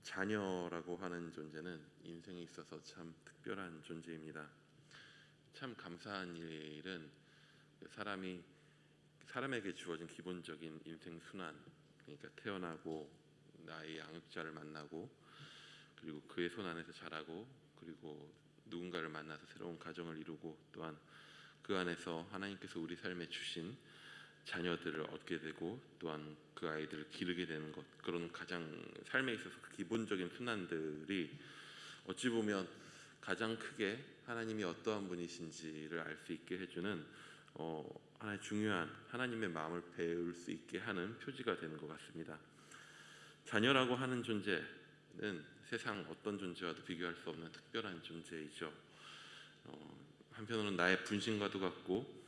자녀라고 하는 존재는 인생에 있어서 참 특별한 존재입니다. 참 감사한 일은 사람에게 주어진 기본적인 인생 순환, 그러니까 태어나고 나의 양육자를 만나고 그리고 그의 손 안에서 자라고 그리고 누군가를 만나서 새로운 가정을 이루고 또한 그 안에서 하나님께서 우리 삶에 주신 자녀들을 얻게 되고 또한 그 아이들을 기르게 되는 것, 그런 가장 삶에 있어서 그 기본적인 순환들이 어찌 보면 가장 크게 하나님이 어떠한 분이신지를 알 수 있게 해주는 하나의 중요한 하나님의 마음을 배울 수 있게 하는 표지가 되는 것 같습니다. 자녀라고 하는 존재는 세상 어떤 존재와도 비교할 수 없는 특별한 존재이죠. 한편으로는 나의 분신과도 같고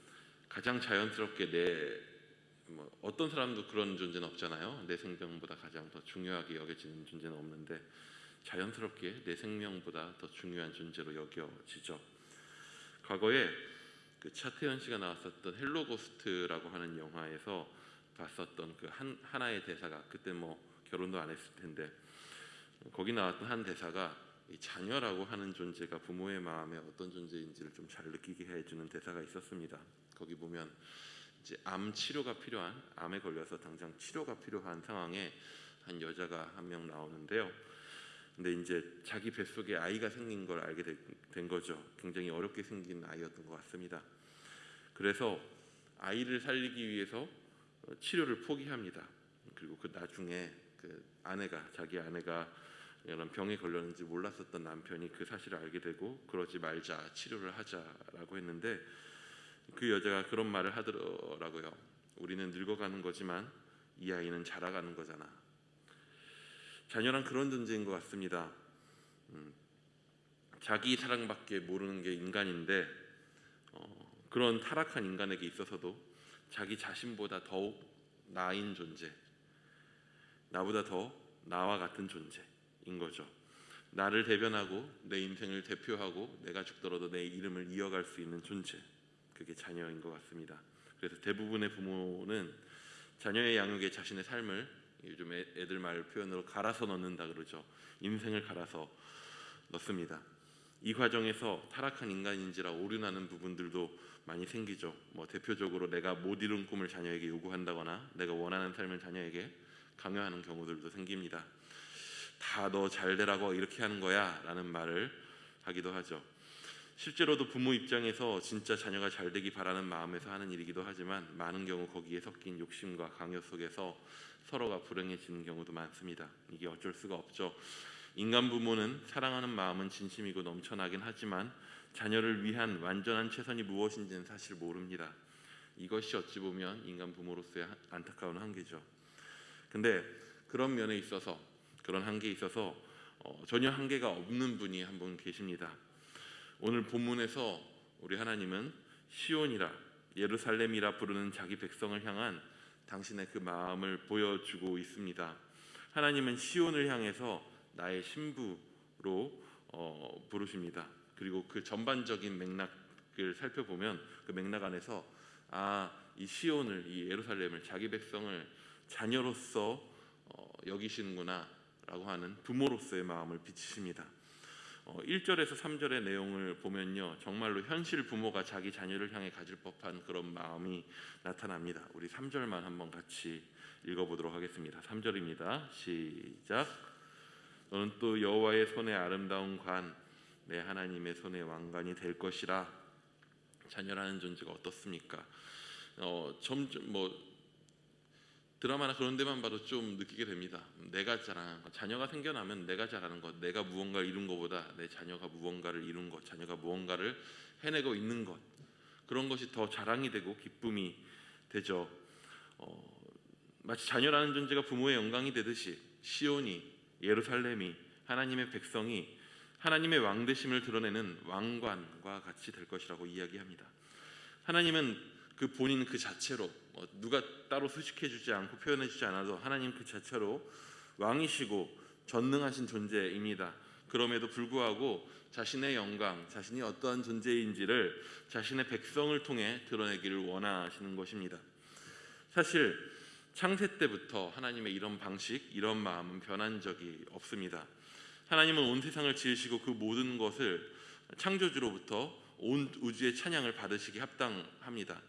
가장 자연스럽게 어떤 사람도 그런 존재는 없잖아요. 내 생명보다 가장 더 중요하게 여겨지는 존재는 없는데 자연스럽게 내 생명보다 더 중요한 존재로 여겨지죠. 과거에 그 차태현 씨가 나왔었던 헬로고스트라고 하는 영화에서 봤었던 그 하나의 대사가, 그때 결혼도 안 했을 텐데 거기 나왔던 한 대사가 이 자녀라고 하는 존재가 부모의 마음에 어떤 존재인지를 좀 잘 느끼게 해주는 대사가 있었습니다. 거기 보면 이제 암 치료가 필요한, 암에 걸려서 당장 치료가 필요한 상황에 한 여자가 한 명 나오는데요. 근데 이제 자기 뱃속에 아이가 생긴 걸 알게 된 거죠. 굉장히 어렵게 생긴 아이였던 것 같습니다. 그래서 아이를 살리기 위해서 치료를 포기합니다. 그리고 그 나중에 자기 아내가 이런 병에 걸렸는지 몰랐었던 남편이 그 사실을 알게 되고 그러지 말자, 치료를 하자라고 했는데 그 여자가 그런 말을 하더라고요. 우리는 늙어가는 거지만 이 아이는 자라가는 거잖아. 자녀란 그런 존재인 것 같습니다. 자기 사랑밖에 모르는 게 인간인데 그런 타락한 인간에게 있어서도 자기 자신보다 더욱 나인 존재, 나보다 더 나와 같은 존재인 거죠. 나를 대변하고 내 인생을 대표하고 내가 죽더라도 내 이름을 이어갈 수 있는 존재, 그게 자녀인 것 같습니다. 그래서 대부분의 부모는 자녀의 양육에 자신의 삶을, 요즘 애들 말 표현으로 갈아서 넣는다 그러죠. 인생을 갈아서 넣습니다. 이 과정에서 타락한 인간인지라 오류나는 부분들도 많이 생기죠. 대표적으로 내가 못 이룬 꿈을 자녀에게 요구한다거나 내가 원하는 삶을 자녀에게 강요하는 경우들도 생깁니다. 다 너 잘 되라고 이렇게 하는 거야 라는 말을 하기도 하죠. 실제로도 부모 입장에서 진짜 자녀가 잘 되기 바라는 마음에서 하는 일이기도 하지만 많은 경우 거기에 섞인 욕심과 강요 속에서 서로가 불행해지는 경우도 많습니다. 이게 어쩔 수가 없죠. 인간 부모는 사랑하는 마음은 진심이고 넘쳐나긴 하지만 자녀를 위한 완전한 최선이 무엇인지는 사실 모릅니다. 이것이 어찌 보면 인간 부모로서의 안타까운 한계죠. 근데 그런 면에 있어서, 그런 한계에 있어서 전혀 한계가 없는 분이 한 분 계십니다. 오늘 본문에서 우리 하나님은 시온이라, 예루살렘이라 부르는 자기 백성을 향한 당신의 그 마음을 보여주고 있습니다. 하나님은 시온을 향해서 나의 신부로 부르십니다. 그리고 그 전반적인 맥락을 살펴보면 그 맥락 안에서 이 시온을, 이 예루살렘을, 자기 백성을 자녀로서 여기시는구나 라고 하는 부모로서의 마음을 비치십니다. 1절에서 3절의 내용을 보면요, 정말로 현실 부모가 자기 자녀를 향해 가질 법한 그런 마음이 나타납니다. 우리 3절만 한번 같이 읽어보도록 하겠습니다. 3절입니다. 시작. 너는 또 여호와의 손에 아름다운 관, 내 하나님의 손에 왕관이 될 것이라. 자녀라는 존재가 어떻습니까? 점점 드라마나 그런 데만 봐도 좀 느끼게 됩니다. 내가 자라는 것, 자녀가 생겨나면 내가 잘하는 것, 내가 무언가를 이룬 것보다 내 자녀가 무언가를 이룬 것, 자녀가 무언가를 해내고 있는 것, 그런 것이 더 자랑이 되고 기쁨이 되죠. 마치 자녀라는 존재가 부모의 영광이 되듯이 시온이, 예루살렘이, 하나님의 백성이 하나님의 왕되심을 드러내는 왕관과 같이 될 것이라고 이야기합니다. 하나님은 그 본인 그 자체로, 누가 따로 수식해주지 않고 표현해주지 않아도 하나님 그 자체로 왕이시고 전능하신 존재입니다. 그럼에도 불구하고 자신의 영광, 자신이 어떠한 존재인지를 자신의 백성을 통해 드러내기를 원하시는 것입니다. 사실 창세 때부터 하나님의 이런 방식, 이런 마음은 변한 적이 없습니다. 하나님은 온 세상을 지으시고 그 모든 것을 창조주로부터 온 우주의 찬양을 받으시기 합당합니다.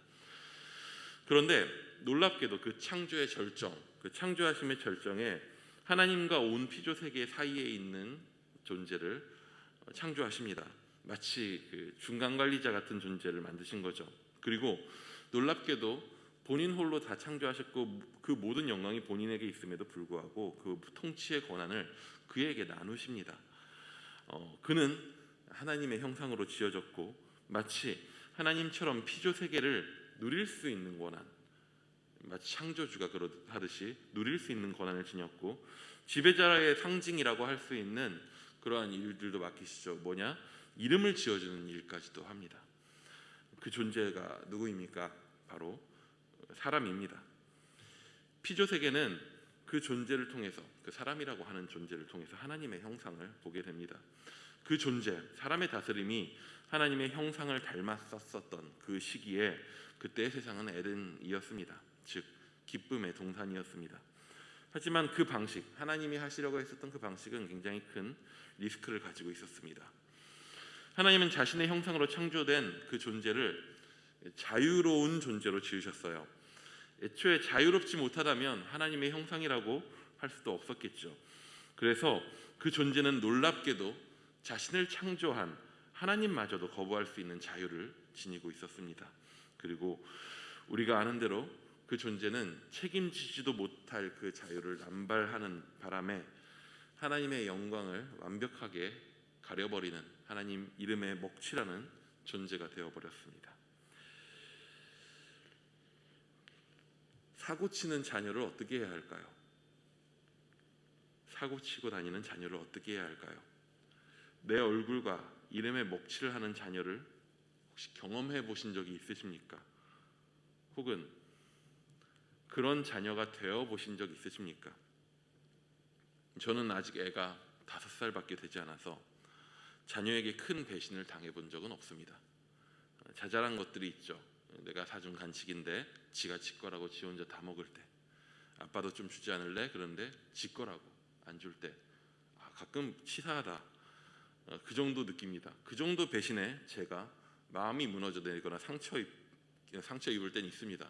그런데 놀랍게도 그 창조의 절정, 그 창조하심의 절정에 하나님과 온 피조 세계 사이에 있는 존재를 창조하십니다. 마치 그 중간 관리자 같은 존재를 만드신 거죠. 그리고 놀랍게도 본인 홀로 다 창조하셨고 그 모든 영광이 본인에게 있음에도 불구하고 그 통치의 권한을 그에게 나누십니다. 그는 하나님의 형상으로 지어졌고 마치 하나님처럼 피조 세계를 누릴 수 있는 권한, 마치 창조주가 그러하듯이 누릴 수 있는 권한을 지녔고 지배자의 상징이라고 할 수 있는 그러한 일들도 맡기시죠. 뭐냐? 이름을 지어주는 일까지도 합니다. 그 존재가 누구입니까? 바로 사람입니다. 피조 세계는 그 존재를 통해서, 그 사람이라고 하는 존재를 통해서 하나님의 형상을 보게 됩니다. 그 존재, 사람의 다스림이 하나님의 형상을 닮았었던 그 시기에 그때의 세상은 에덴이었습니다. 즉 기쁨의 동산이었습니다. 하지만 그 방식, 하나님이 하시려고 했었던 그 방식은 굉장히 큰 리스크를 가지고 있었습니다. 하나님은 자신의 형상으로 창조된 그 존재를 자유로운 존재로 지으셨어요. 애초에 자유롭지 못하다면 하나님의 형상이라고 할 수도 없었겠죠. 그래서 그 존재는 놀랍게도 자신을 창조한 하나님마저도 거부할 수 있는 자유를 지니고 있었습니다. 그리고 우리가 아는 대로 그 존재는 책임지지도 못할 그 자유를 남발하는 바람에 하나님의 영광을 완벽하게 가려버리는 하나님 이름에 먹칠하는 존재가 되어버렸습니다. 사고치는 자녀를 어떻게 해야 할까요? 사고치고 다니는 자녀를 어떻게 해야 할까요? 내 얼굴과 이름에 먹칠을 하는 자녀를 혹시 경험해 보신 적이 있으십니까? 혹은 그런 자녀가 되어 보신 적 있으십니까? 저는 아직 애가 5살밖에 되지 않아서 자녀에게 큰 배신을 당해본 적은 없습니다. 자잘한 것들이 있죠. 내가 사준 간식인데 지가 지 거라고 지 혼자 다 먹을 때, 아빠도 좀 주지 않을래? 그런데 지 거라고 안 줄 때, 가끔 치사하다, 그 정도 느낍니다. 그 정도 배신에 제가 마음이 무너져 내리거나 상처 입을 때는 있습니다.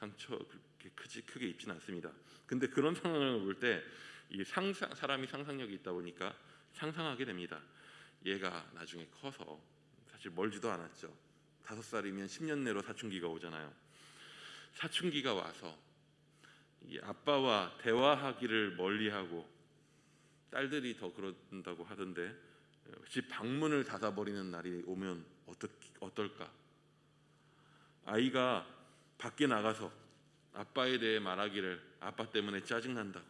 상처 그렇게 크게 입지는 않습니다. 근데 그런 상황을 볼 때 이 사람이 상상력이 있다 보니까 상상하게 됩니다. 얘가 나중에 커서, 사실 멀지도 않았죠. 5살이면 10년 내로 사춘기가 오잖아요. 사춘기가 와서 이 아빠와 대화하기를 멀리하고, 딸들이 더 그런다고 하던데 집 방문을 닫아버리는 날이 오면 어떨까? 아이가 밖에 나가서 아빠에 대해 말하기를 아빠 때문에 짜증난다고,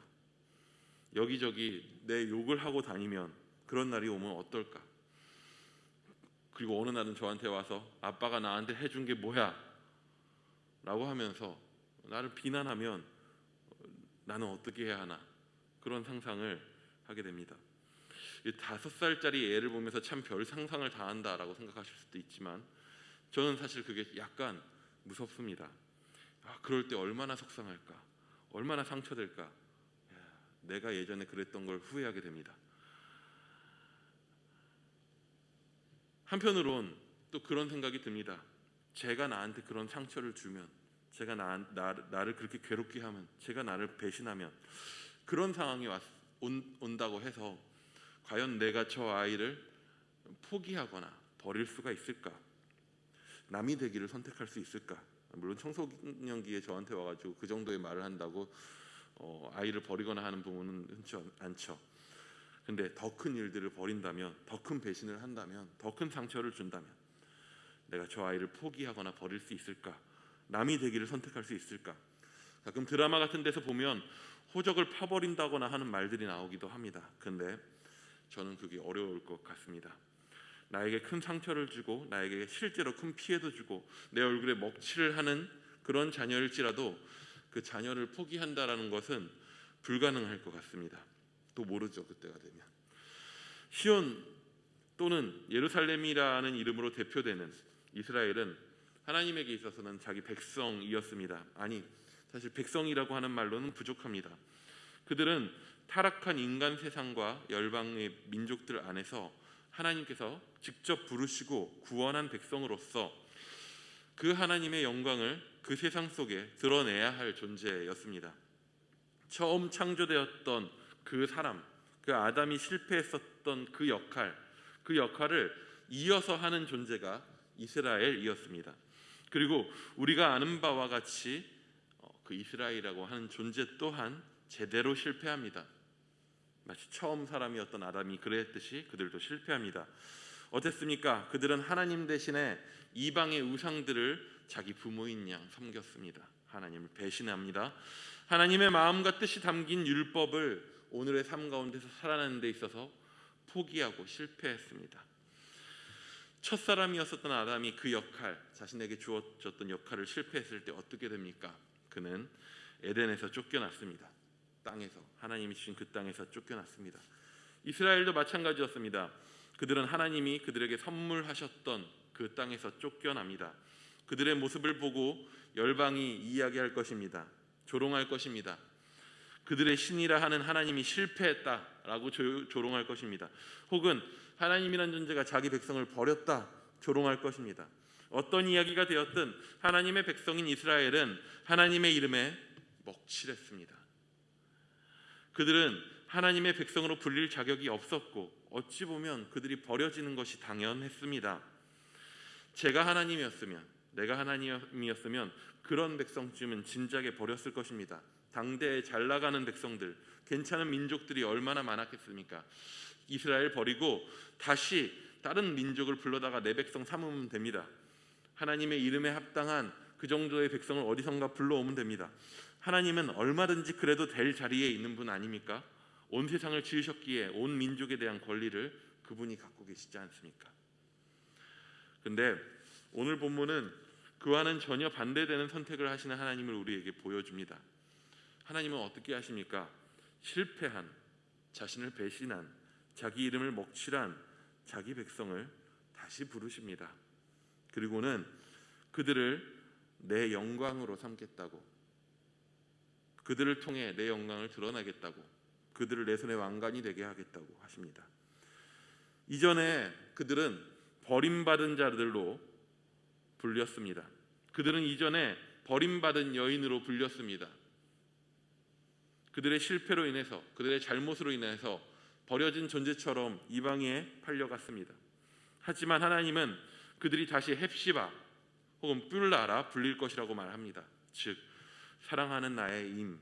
여기저기 내 욕을 하고 다니면 그런 날이 오면 어떨까? 그리고 어느 날은 저한테 와서 아빠가 나한테 해준 게 뭐야? 라고 하면서 나를 비난하면 나는 어떻게 해야 하나? 그런 상상을 하게 됩니다. 5살짜리 애를 보면서 참 별 상상을 다 한다라고 생각하실 수도 있지만 저는 사실 그게 약간 무섭습니다. 그럴 때 얼마나 속상할까? 얼마나 상처될까? 내가 예전에 그랬던 걸 후회하게 됩니다. 한편으론 또 그런 생각이 듭니다. 제가 나한테 그런 상처를 주면, 제가 나를 그렇게 괴롭게 하면, 제가 나를 배신하면, 그런 상황이 온다고 해서 과연 내가 저 아이를 포기하거나 버릴 수가 있을까? 남이 되기를 선택할 수 있을까? 물론 청소년기에 저한테 와가지고 그 정도의 말을 한다고 아이를 버리거나 하는 부모는 흔치 않죠. 근데 더 큰 일들을 벌인다면, 더 큰 배신을 한다면, 더 큰 상처를 준다면 내가 저 아이를 포기하거나 버릴 수 있을까? 남이 되기를 선택할 수 있을까? 가끔 드라마 같은 데서 보면 호적을 파버린다거나 하는 말들이 나오기도 합니다. 근데 저는 그게 어려울 것 같습니다. 나에게 큰 상처를 주고 나에게 실제로 큰 피해도 주고 내 얼굴에 먹칠을 하는 그런 자녀일지라도 그 자녀를 포기한다라는 것은 불가능할 것 같습니다. 또 모르죠, 그때가 되면. 시온 또는 예루살렘이라는 이름으로 대표되는 이스라엘은 하나님에게 있어서는 자기 백성이었습니다. 아니, 사실 백성이라고 하는 말로는 부족합니다. 그들은 타락한 인간 세상과 열방의 민족들 안에서 하나님께서 직접 부르시고 구원한 백성으로서 그 하나님의 영광을 그 세상 속에 드러내야 할 존재였습니다. 처음 창조되었던 그 사람, 그 아담이 실패했었던 그 역할을 이어서 하는 존재가 이스라엘이었습니다. 그리고 우리가 아는 바와 같이 그 이스라엘이라고 하는 존재 또한 제대로 실패합니다. 마치 처음 사람이었던 아담이 그랬듯이 그들도 실패합니다. 어땠습니까? 그들은 하나님 대신에 이방의 우상들을 자기 부모인 양 섬겼습니다. 하나님을 배신합니다. 하나님의 마음과 뜻이 담긴 율법을 오늘의 삶 가운데서 살아내는 데 있어서 포기하고 실패했습니다. 첫사람이었었던 아담이 그 역할, 자신에게 주어졌던 역할을 실패했을 때 어떻게 됩니까? 그는 에덴에서 쫓겨났습니다. 땅에서, 하나님이 주신 그 땅에서 쫓겨났습니다. 이스라엘도 마찬가지였습니다. 그들은 하나님이 그들에게 선물하셨던 그 땅에서 쫓겨납니다. 그들의 모습을 보고 열방이 이야기할 것입니다. 조롱할 것입니다. 그들의 신이라 하는 하나님이 실패했다라고 조롱할 것입니다. 혹은 하나님이란 존재가 자기 백성을 버렸다 조롱할 것입니다. 어떤 이야기가 되었든 하나님의 백성인 이스라엘은 하나님의 이름에 먹칠했습니다. 그들은 하나님의 백성으로 불릴 자격이 없었고 어찌 보면 그들이 버려지는 것이 당연했습니다. 제가 하나님이었으면, 내가 하나님이었으면 그런 백성쯤은 진작에 버렸을 것입니다. 당대에 잘 나가는 백성들, 괜찮은 민족들이 얼마나 많았겠습니까? 이스라엘 버리고 다시 다른 민족을 불러다가 내 백성 삼으면 됩니다. 하나님의 이름에 합당한 그 정도의 백성을 어디선가 불러오면 됩니다. 하나님은 얼마든지 그래도 될 자리에 있는 분 아닙니까? 온 세상을 지으셨기에 온 민족에 대한 권리를 그분이 갖고 계시지 않습니까? 근데 오늘 본문은 그와는 전혀 반대되는 선택을 하시는 하나님을 우리에게 보여줍니다. 하나님은 어떻게 하십니까? 실패한, 자신을 배신한, 자기 이름을 먹칠한 자기 백성을 다시 부르십니다. 그리고는 그들을 내 영광으로 삼겠다고, 그들을 통해 내 영광을 드러나겠다고, 그들을 내 손의 왕관이 되게 하겠다고 하십니다. 이전에 그들은 버림받은 자들로 불렸습니다. 그들은 이전에 버림받은 여인으로 불렸습니다. 그들의 실패로 인해서, 그들의 잘못으로 인해서 버려진 존재처럼 이방에 팔려갔습니다. 하지만 하나님은 그들이 다시 헵시바 혹은 뿔라라 불릴 것이라고 말합니다. 즉 사랑하는 나의 임,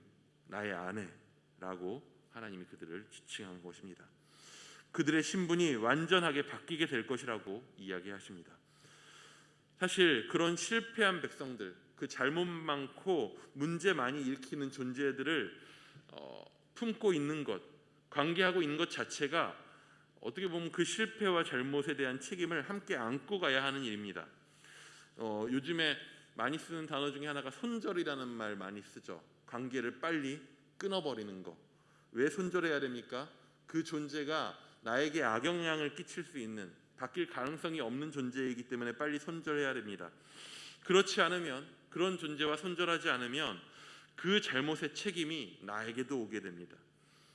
나의 아내라고 하나님이 그들을 지칭한 것입니다. 그들의 신분이 완전하게 바뀌게 될 것이라고 이야기하십니다. 사실 그런 실패한 백성들, 그 잘못 많고 문제 많이 일으키는 존재들을 품고 있는 것, 관계하고 있는 것 자체가 어떻게 보면 그 실패와 잘못에 대한 책임을 함께 안고 가야 하는 일입니다. 요즘에 많이 쓰는 단어 중에 하나가 손절이라는 말 많이 쓰죠. 관계를 빨리 끊어버리는 거. 왜 손절해야 됩니까? 그 존재가 나에게 악영향을 끼칠 수 있는, 바뀔 가능성이 없는 존재이기 때문에 빨리 손절해야 됩니다. 그렇지 않으면, 그런 존재와 손절하지 않으면 그 잘못의 책임이 나에게도 오게 됩니다.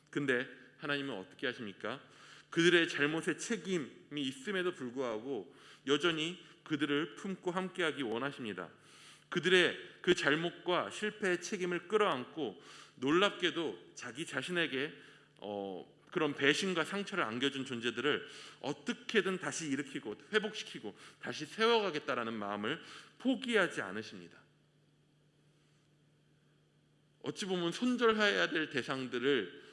근데 하나님은 어떻게 하십니까? 그들의 잘못의 책임이 있음에도 불구하고 여전히 그들을 품고 함께하기 원하십니다. 그들의 그 잘못과 실패의 책임을 끌어안고 놀랍게도 자기 자신에게 그런 배신과 상처를 안겨준 존재들을 어떻게든 다시 일으키고 회복시키고 다시 세워가겠다라는 마음을 포기하지 않으십니다. 어찌 보면 손절해야 될 대상들을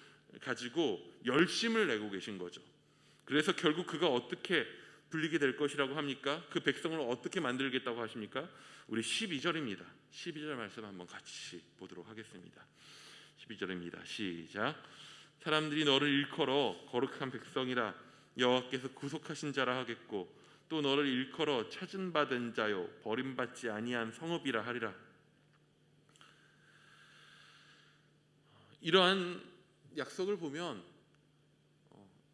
가지고 열심을 내고 계신 거죠. 그래서 결국 그가 어떻게 불리게 될 것이라고 합니까? 그 백성을 어떻게 만들겠다고 하십니까? 우리 12절입니다. 12절 말씀 한번 같이 보도록 하겠습니다. 12절입니다. 시작. 사람들이 너를 일컬어 거룩한 백성이라 여호와께서 구속하신 자라 하겠고 또 너를 일컬어 찾은 받은 자요 버림받지 아니한 성읍이라 하리라. 이러한 약속을 보면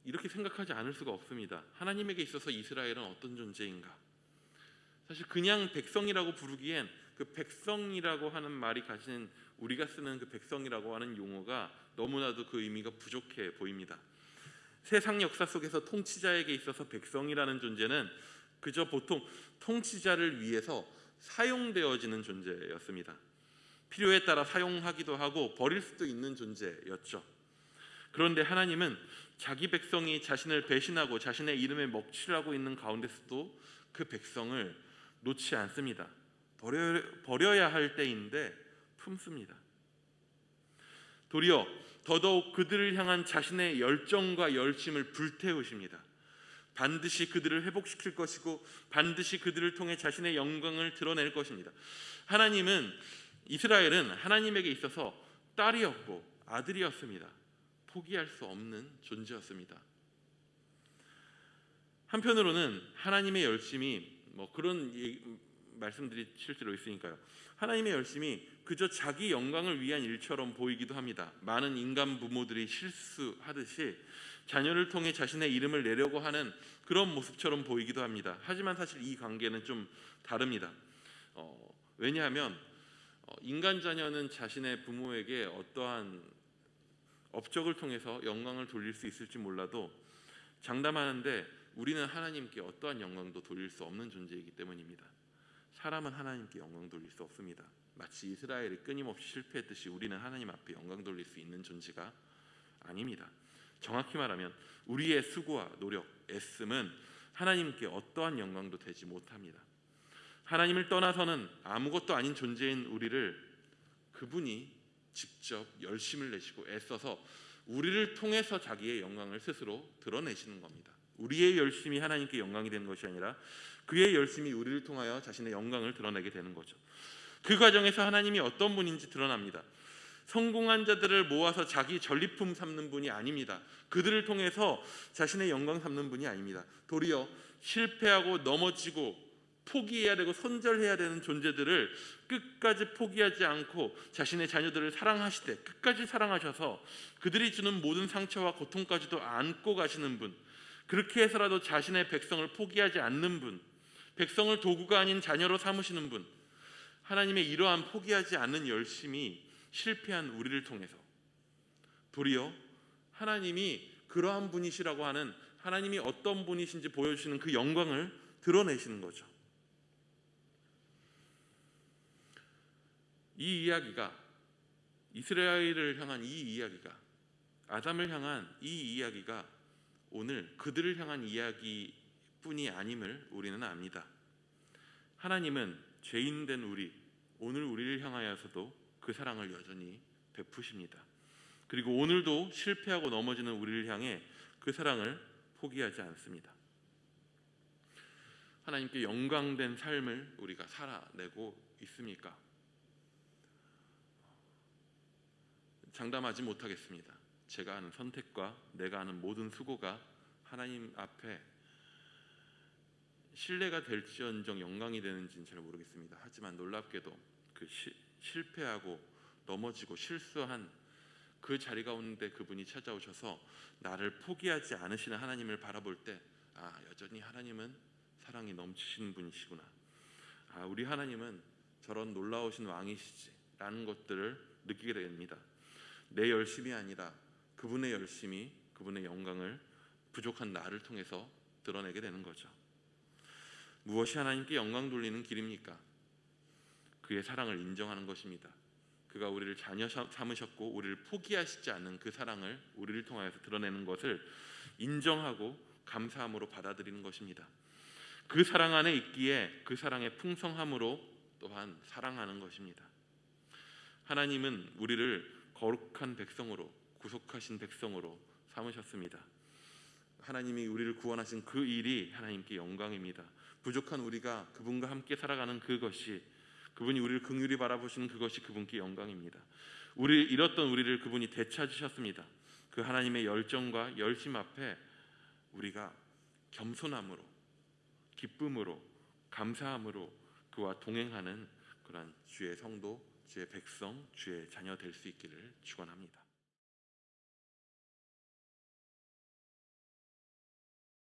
이렇게 생각하지 않을 수가 없습니다. 하나님에게 있어서 이스라엘은 어떤 존재인가? 사실 그냥 백성이라고 부르기엔 그 백성이라고 하는 말이 가진 우리가 쓰는 그 백성이라고 하는 용어가 너무나도 그 의미가 부족해 보입니다. 세상 역사 속에서 통치자에게 있어서 백성이라는 존재는 그저 보통 통치자를 위해서 사용되어지는 존재였습니다. 필요에 따라 사용하기도 하고 버릴 수도 있는 존재였죠. 그런데 하나님은 자기 백성이 자신을 배신하고 자신의 이름에 먹칠하고 있는 가운데서도 그 백성을 놓지 않습니다. 버려야 할 때인데 품습니다. 도리어 더더욱 그들을 향한 자신의 열정과 열심을 불태우십니다. 반드시 그들을 회복시킬 것이고 반드시 그들을 통해 자신의 영광을 드러낼 것입니다. 이스라엘은 하나님에게 있어서 딸이었고 아들이었습니다. 포기할 수 없는 존재였습니다. 한편으로는 하나님의 열심이 그런 말씀들이 실제로 있으니까요. 하나님의 열심이 그저 자기 영광을 위한 일처럼 보이기도 합니다. 많은 인간 부모들이 실수하듯이 자녀를 통해 자신의 이름을 내려고 하는 그런 모습처럼 보이기도 합니다. 하지만 사실 이 관계는 좀 다릅니다. 왜냐하면 인간 자녀는 자신의 부모에게 어떠한 업적을 통해서 영광을 돌릴 수 있을지 몰라도 장담하는데 우리는 하나님께 어떠한 영광도 돌릴 수 없는 존재이기 때문입니다. 사람은 하나님께 영광 돌릴 수 없습니다. 마치 이스라엘이 끊임없이 실패했듯이 우리는 하나님 앞에 영광 돌릴 수 있는 존재가 아닙니다. 정확히 말하면 우리의 수고와 노력, 애씀은 하나님께 어떠한 영광도 되지 못합니다. 하나님을 떠나서는 아무것도 아닌 존재인 우리를 그분이 직접 열심을 내시고 애써서 우리를 통해서 자기의 영광을 스스로 드러내시는 겁니다. 우리의 열심이 하나님께 영광이 되는 것이 아니라 그의 열심이 우리를 통하여 자신의 영광을 드러내게 되는 거죠. 그 과정에서 하나님이 어떤 분인지 드러납니다. 성공한 자들을 모아서 자기 전리품 삼는 분이 아닙니다. 그들을 통해서 자신의 영광 삼는 분이 아닙니다. 도리어 실패하고 넘어지고 포기해야 되고 손절해야 되는 존재들을 끝까지 포기하지 않고 자신의 자녀들을 사랑하시되 끝까지 사랑하셔서 그들이 주는 모든 상처와 고통까지도 안고 가시는 분, 그렇게 해서라도 자신의 백성을 포기하지 않는 분, 백성을 도구가 아닌 자녀로 삼으시는 분, 하나님의 이러한 포기하지 않는 열심이 실패한 우리를 통해서 도리어 하나님이 그러한 분이시라고 하는, 하나님이 어떤 분이신지 보여주시는 그 영광을 드러내시는 거죠. 이 이야기가, 이스라엘을 향한 이 이야기가, 아담을 향한 이 이야기가 오늘 그들을 향한 이야기뿐이 아님을 우리는 압니다. 하나님은 죄인된 우리, 오늘 우리를 향하여서도 그 사랑을 여전히 베푸십니다. 그리고 오늘도 실패하고 넘어지는 우리를 향해 그 사랑을 포기하지 않습니다. 하나님께 영광된 삶을 우리가 살아내고 있습니까? 장담하지 못하겠습니다. 제가 하는 선택과 내가 하는 모든 수고가 하나님 앞에 신뢰가 될지언정 영광이 되는지는 잘 모르겠습니다. 하지만 놀랍게도 그 실패하고 넘어지고 실수한 그 자리 가운데 그분이 찾아오셔서 나를 포기하지 않으시는 하나님을 바라볼 때, 여전히 하나님은 사랑이 넘치시는 분이시구나, 우리 하나님은 저런 놀라우신 왕이시지 라는 것들을 느끼게 됩니다. 내 열심이 아니라 그분의 열심이, 그분의 영광을 부족한 나를 통해서 드러내게 되는 거죠. 무엇이 하나님께 영광 돌리는 길입니까? 그의 사랑을 인정하는 것입니다. 그가 우리를 자녀 삼으셨고 우리를 포기하시지 않는 그 사랑을 우리를 통하여서 드러내는 것을 인정하고 감사함으로 받아들이는 것입니다. 그 사랑 안에 있기에 그 사랑의 풍성함으로 또한 사랑하는 것입니다. 하나님은 우리를 거룩한 백성으로, 구속하신 백성으로 삼으셨습니다. 하나님이 우리를 구원하신 그 일이 하나님께 영광입니다. 부족한 우리가 그분과 함께 살아가는 그것이, 그분이 우리를 긍휼히 바라보시는 그것이 그분께 영광입니다. 잃었던 우리를 그분이 되찾으셨습니다. 그 하나님의 열정과 열심 앞에 우리가 겸손함으로, 기쁨으로, 감사함으로 그와 동행하는 그러한 주의 성도, 주의 백성, 주의 자녀 될 수 있기를 축원합니다.